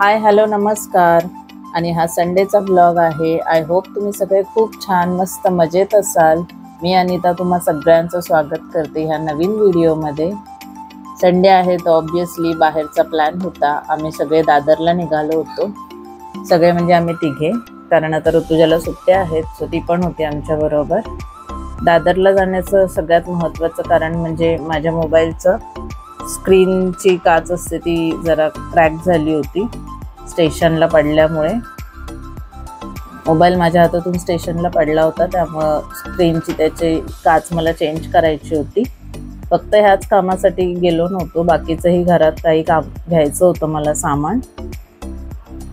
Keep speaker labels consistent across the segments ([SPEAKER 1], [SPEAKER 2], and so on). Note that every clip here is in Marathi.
[SPEAKER 1] हाय हॅलो नमस्कार आणि हा संडेचा ब्लॉग आहे। आय होप तुम्ही सगळे खूप छान मस्त मजेत असाल। मी अनिता तुम्हा सगळ्यांचं स्वागत करते ह्या नवीन व्हिडिओमध्ये। संडे आहे तर ऑब्वियसली बाहेरचा प्लॅन होता। आम्ही सगळे दादरला निघालो होतो, सगळे म्हणजे आम्ही तिघे, कारण आता ऋतुजाला सुट्ट्या आहेत सो ती पण होती आमच्या बरोबर। दादरला जाण्याचं सगळ्यात महत्त्वाचं कारण म्हणजे माझ्या मोबाईलचं स्क्रीनची काच असते ती जरा क्रॅक झाली होती स्टेशनला पडल्यामुळे। मोबाईल माझ्या हातातून स्टेशनला पडला होता, त्यामुळे स्क्रीनची त्याची काच मला चेंज करायची होती। फक्त ह्याच कामासाठी गेलो नव्हतो, बाकीचंही घरात काही काम घ्यायचं होतं मला सामान।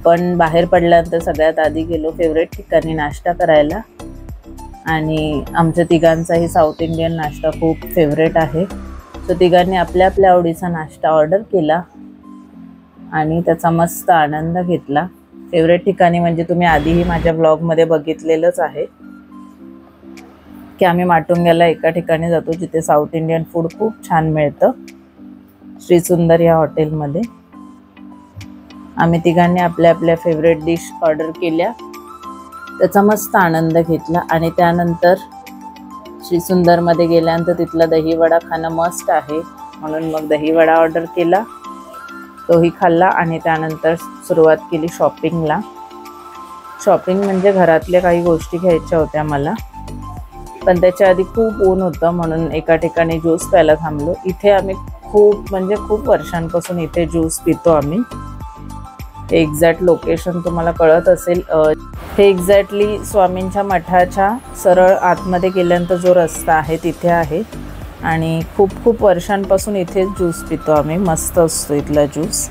[SPEAKER 1] पण बाहेर पडल्यानंतर सगळ्यात आधी गेलो फेवरेट ठिकाणी नाश्ता करायला, आणि आमच्या तिघांचाही साऊथ इंडियन नाश्ता खूप फेवरेट आहे। सो तिघांनी आपल्या आपल्या आवडीचा नाश्ता ऑर्डर केला आणि त्याचा मस्त आनंद घेतला। फेवरेट ठिकाणी म्हणजे तुम्ही आधीही माझ्या ब्लॉगमध्ये बघितलेलंच आहे की आम्ही माटुंग्याला एका ठिकाणी जातो जिथे साऊथ इंडियन फूड खूप छान मिळतं, श्री सुंदर या हॉटेलमध्ये। आम्ही तिघांनी आपल्या आपल्या फेवरेट डिश ऑर्डर केल्या, त्याचा मस्त आनंद घेतला। आणि त्यानंतर श्री सुंदरमध्ये गेल्यानंतर तिथला दहीवडा खाणं मस्ट आहे, म्हणून मग दहीवडा ऑर्डर केला, तोही खाल्ला। आणि त्यानंतर सुरुवात केली शॉपिंगला। शॉपिंग म्हणजे घरातल्या काही गोष्टी घ्यायच्या होत्या मला, पण त्याच्या आधी खूप ऊन होतं म्हणून एका ठिकाणी ज्यूस प्यायला थांबलो। इथे आम्ही खूप वर्षांपासून इथे ज्यूस पितो आम्ही। हे एक्झॅक्ट लोकेशन तुम्हाला कळत असेल, हे एक्झॅक्टली स्वामींच्या मठाच्या सरळ आतमध्ये गेल्यानंतर जो रस्ता आहे तिथे आहे, आणि खूप वर्षांपासून इथेच ज्यूस पितो आम्ही। मस्त असतो इथला ज्यूस,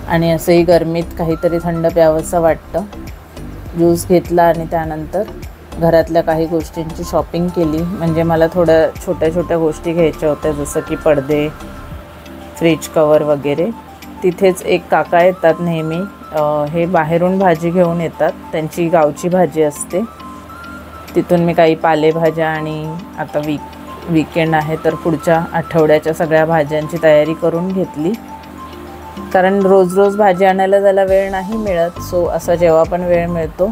[SPEAKER 1] आणि असंही गरमीत काहीतरी थंड प्यावंसं वाटतं। ज्यूस घेतला आणि त्यानंतर घरातल्या काही गोष्टींची शॉपिंग केली। म्हणजे मला थोड्या छोट्या गोष्टी घ्यायच्या होत्या, जसं की पडदे, फ्रीज कवर वगैरे। तिथेच एक काका येतात नेहमी, हे बाहेरून भाजी घेऊन येतात, त्यांची गावची भाजी असते। तिथून मी काही पालेभाज्या आणि आता वीकेंड आहे तर पुढच्या आठवड्याच्या सगळ्या भाज्यांची तयारी करून घेतली, कारण रोज भाजी आणायला जायला वेळ नाही मिळत। सो असा जेव्हा पण वेळ मिळतो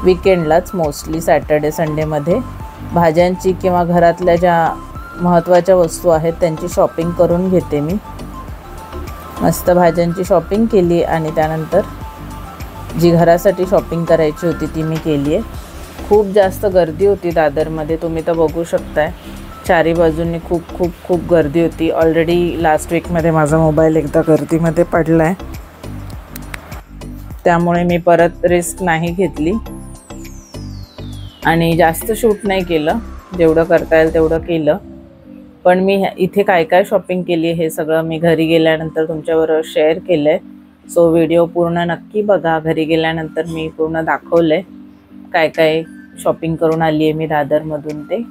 [SPEAKER 1] वीकेंडलाच, मोस्टली सॅटर्डे संडेमध्ये भाज्यांची किंवा घरातल्या ज्या महत्त्वाच्या वस्तू आहेत त्यांची शॉपिंग करून घेते मी। मस्त भाज्यांची शॉपिंग केली आणि त्यानंतर जी घरासाठी शॉपिंग करायची होती ती मी केली आहे। खूप जास्त गर्दी होती दादरमध्ये, तुम्ही तर बघू शकताय, चारी बाजूंनी खूप गर्दी होती। ऑलरेडी लास्ट वीकमध्ये माझा मोबाईल एकदा गर्दीमध्ये पडला आहे, त्यामुळे मी परत रिस्क नाही घेतली आणि जास्त शूट नाही केलं, जेवढं करता येईल तेवढं केलं। पण मी इथे काय शॉपिंग केली हे सगळं मी घरी गेल्यानंतर तुमच्याबरोबर शेअर केलं आहे। सो व्हिडिओ पूर्ण नक्की बघा, घरी गेल्यानंतर मी पूर्ण दाखवलं आहे काय शॉपिंग करून आली आहे मी दादरमधून ते।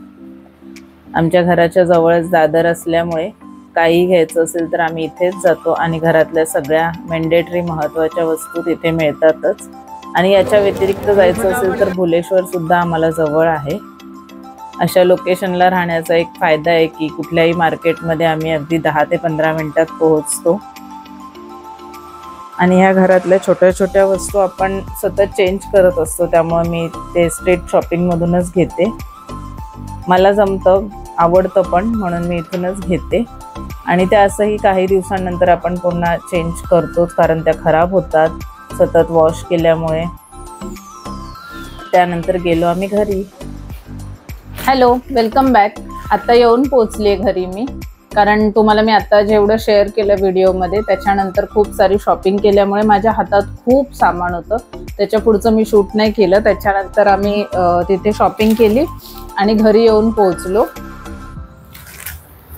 [SPEAKER 1] आमच्या घराच्या जवळच दादर असल्यामुळे काही घ्यायचं असेल तर आम्ही इथेच जातो, आणि घरातल्या सगळ्या मॅन्डेटरी महत्त्वाच्या वस्तू तिथे मिळतातच। आणि याच्या व्यतिरिक्त जायचं असेल तर भुलेश्वरसुद्धा आम्हाला जवळ आहे। अशा लोकेशनला राहण्याचा एक फायदा आहे की कुठल्याही मार्केटमध्ये आम्ही अगदी 10 ते 15 मिनिटात पोहोचतो, आणि ह्या घरातल्या छोट्या वस्तू आपण सतत चेंज करत असतो, त्यामुळे मी ते स्ट्रीट शॉपिंगमधूनच घेते। मला जमतं, आवडतं पण, म्हणून मी इथूनच घेते। आणि त्या असंही काही दिवसांनंतर आपण पुन्हा चेंज करतोच, कारण त्या खराब होतात सतत वॉश केल्यामुळे। त्यानंतर गेलो आम्ही घरी। Hello, welcome back. आता येऊन पोचले घरी मी, कारण तुम्हाला मी आता जेवढं शेअर केलं व्हिडिओमध्ये त्याच्यानंतर खूप सारी शॉपिंग केल्यामुळे माझ्या हातात खूप सामान होतं, त्याच्या पुढचं मी शूट नाही केलं। त्याच्यानंतर आम्ही तिथे शॉपिंग केली आणि घरी येऊन पोहोचलो।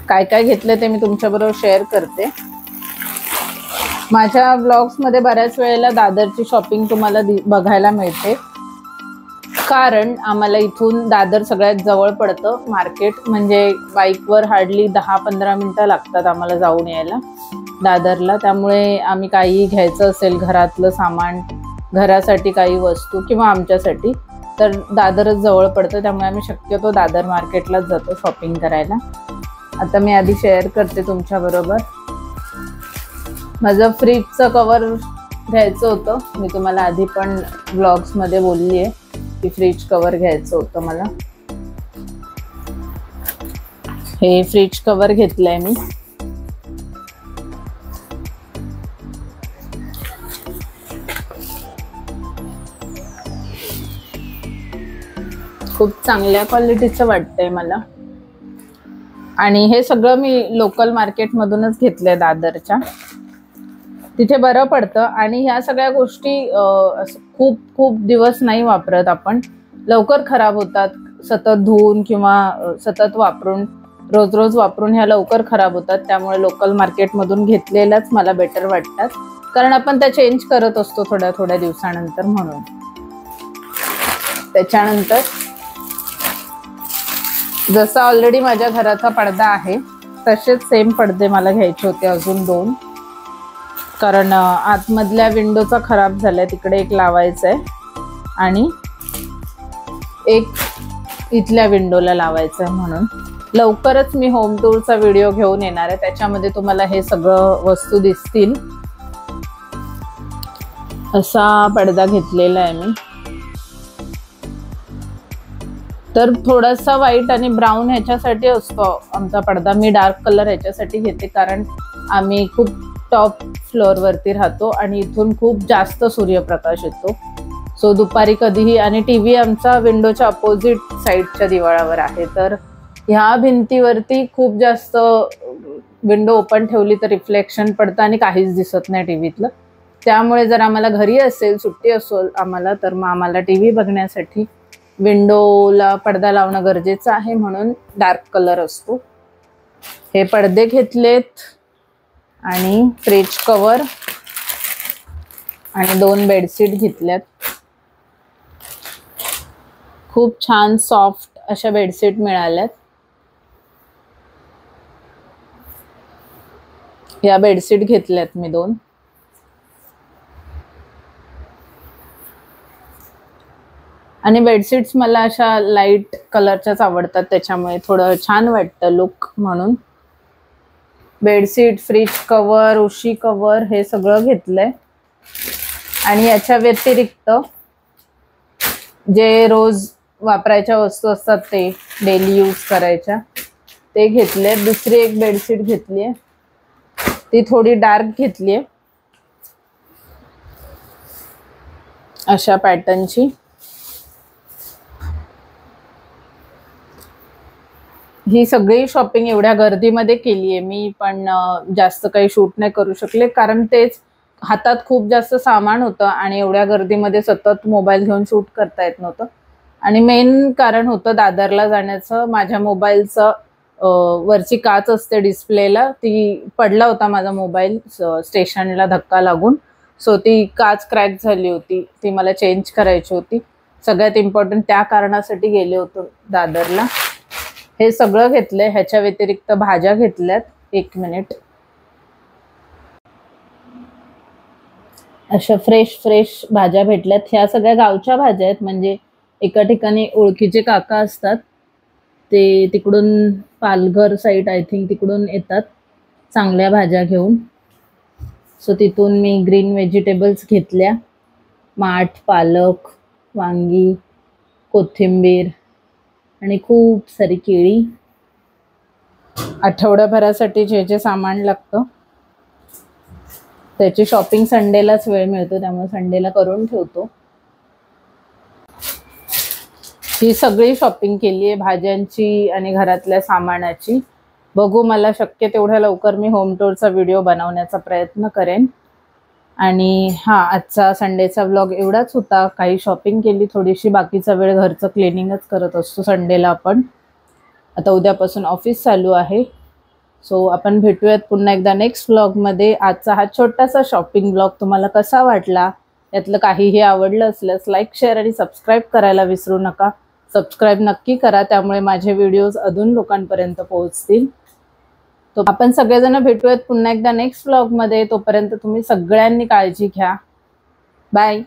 [SPEAKER 1] काय घेतलं ते मी तुमच्याबरोबर शेअर करते। माझ्या ब्लॉग्समध्ये बऱ्याच वेळेला दादरची शॉपिंग तुम्हाला बघायला मिळते, कारण आम्हाला इथून दादर सगळ्यात जवळ पडतं मार्केट। म्हणजे बाईकवर हार्डली 10-15 मिनटं लागतात आम्हाला जाऊन यायला दादरला। त्यामुळे आम्ही काही घ्यायचं असेल, घरातलं सामान, घरासाठी काही वस्तू किंवा आमच्यासाठी, तर दादरच जवळ पडतं, त्यामुळे आम्ही शक्यतो दादर मार्केटलाच जातो शॉपिंग करायला। आता मी आधी शेअर करते तुमच्याबरोबर। माझं फ्रीजचं कवर घ्यायचं होतं. मी तुम्हाला आधी पण व्लॉग्समध्ये बोलली आहे की फ्रीज कवर घ्यायचं होतं मला. हे फ्रीज कवर घेतलंय मी. खूप चांगल्या क्वालिटीचं वाटतंय मला. आणि हे सगळं मी लोकल मार्केटमधूनच घेतलंय दादरच्या. तिथे बरं पडतं आणि ह्या सगळ्या गोष्टी खूप खूप दिवस नाही वापरत आपण, लवकर खराब होतात. सतत धुवून किंवा सतत वापरून रोज रोज वापरून ह्या लवकर खराब होतात. त्यामुळे लोकल मार्केटमधून घेतलेल्याच मला बेटर वाटतात, कारण आपण त्या चेंज करत असतो थोड्या थोड्या दिवसानंतर म्हणून. त्याच्यानंतर जसा ऑलरेडी माझ्या घराचा पडदा आहे तसेच सेम पडदे मला घ्यायचे होते, अजून 2. कारण आतमधल्या विंडोचा खराब झालाय, तिकडे एक लावायचा आहे आणि एक इथल्या विंडोला लावायचं आहे. म्हणून लवकरच मी होम टूरचा व्हिडिओ घेऊन येणार आहे, त्याच्यामध्ये तुम्हाला हे सगळं वस्तू दिसतील. असा पडदा घेतलेला आहे मी. तर थोडासा व्हाईट आणि ब्राऊन ह्याच्यासाठी असतो आमचा पडदा. मी डार्क कलर ह्याच्यासाठी घेते कारण आम्ही खूप टॉप फ्लोअरवरती राहतो आणि इथून खूप जास्त सूर्यप्रकाश येतो. सो दुपारी कधीही, आणि टीव्ही आमचा विंडोच्या अपोजिट साईडच्या दिवाळावर आहे, तर ह्या भिंतीवरती खूप जास्त विंडो ओपन ठेवली तर रिफ्लेक्शन पडतं आणि काहीच दिसत नाही टीव्हीतलं. त्यामुळे जर आम्हाला घरी असेल, सुट्टी असेल आम्हाला, तर मग आम्हाला टीव्ही बघण्यासाठी विंडोला पडदा लावणं गरजेचं आहे, म्हणून डार्क कलर असतो. हे पडदे घेतलेत आणि फ्रीज कवर आणि 2 बेडशीट घेतल्यात. खूप छान सॉफ्ट अशा बेडशीट मिळाल्यात. या बेडशीट घेतल्यात मी 2. आणि बेडशीट्स मला अशा लाईट कलरच्याच आवडतात, त्याच्यामुळे थोडं छान वाटतं लुक म्हणून. बेडशीट, फ्रीज कवर, उशी कवर हे सगळं घेतलंय. आणि याच्या व्यतिरिक्त जे रोज वापरायच्या वस्तू असतात, ते डेली यूज करायच्या, ते घेतले. दुसरी एक बेडशीट घेतली आहे, ती थोडी डार्क घेतली आहे अशा पॅटर्नची. ही सगळी शॉपिंग एवढ्या गर्दीमध्ये केली आहे मी, पण जास्त काही शूट नाही करू शकले कारण तेच हातात खूप जास्त सामान होतं आणि एवढ्या गर्दीमध्ये सतत मोबाईल घेऊन शूट करता येत नव्हतं. आणि मेन कारण होतं दादरला जाण्याचं. माझ्या मोबाईलचं वरची काच असते डिस्प्लेला, ती पडला होता माझा मोबाईल स्टेशनला धक्का लागून. सो ती काच क्रॅक झाली होती, ती मला चेंज करायची होती. सगळ्यात इम्पॉर्टंट त्या कारणासाठी गेले होतो दादरला. हे सगळं घेतलंय. ह्याच्या व्यतिरिक्त भाज्या घेतल्यात. 1 मिनिट. अशा फ्रेश भाज्या भेटल्यात. ह्या सगळ्या गावच्या भाज्या आहेत, म्हणजे एका ठिकाणी ओळखीचे काका असतात, ते तिकडून पालघर साईड आय थिंक तिकडून येतात चांगल्या भाज्या घेऊन. सो तिथून मी ग्रीन व्हेजिटेबल्स घेतल्या. माठ, पालक, वांगी, कोथिंबीर आणि खूप सारी केळी. आठवड्याभरासाठी जे जे सामान लागतं त्याची शॉपिंग संडेलाच वेळ मिळतो, त्यामुळे संडेला करून ठेवतो. ही सगळी शॉपिंग केली आहे भाज्यांची आणि घरातल्या सामानाची. बघू, मला शक्य तेवढ्या लवकर मी होम टूरचा व्हिडिओ बनवण्याचा प्रयत्न करेन. आणि हां, आजचा संडेचा व्लॉग एवढाच होता. काही शॉपिंग केली थोडीशी, बाकीचा वेळ घरचं क्लिनिंगच करत असतो संडेला आपण. आता उद्यापासून ऑफिस चालू आहे. सो आपण भेटूयात पुन्हा एकदा नेक्स्ट व्लॉगमध्ये. आजचा हा छोटासा शॉपिंग व्लॉग तुम्हाला कसा वाटला, यातलं काहीही आवडलं असल्यास लाईक, शेअर आणि सबस्क्राईब करायला विसरू नका. सबस्क्राईब नक्की करा, त्यामुळे माझे व्हिडिओज अजून लोकांपर्यंत पोहोचतील. तो आपण सगळेजण भेटूयात पुन्हा एकदा नेक्स्ट व्लॉगमध्ये. तोपर्यंत तुम्ही सगळ्यांनी काळजी घ्या. बाय.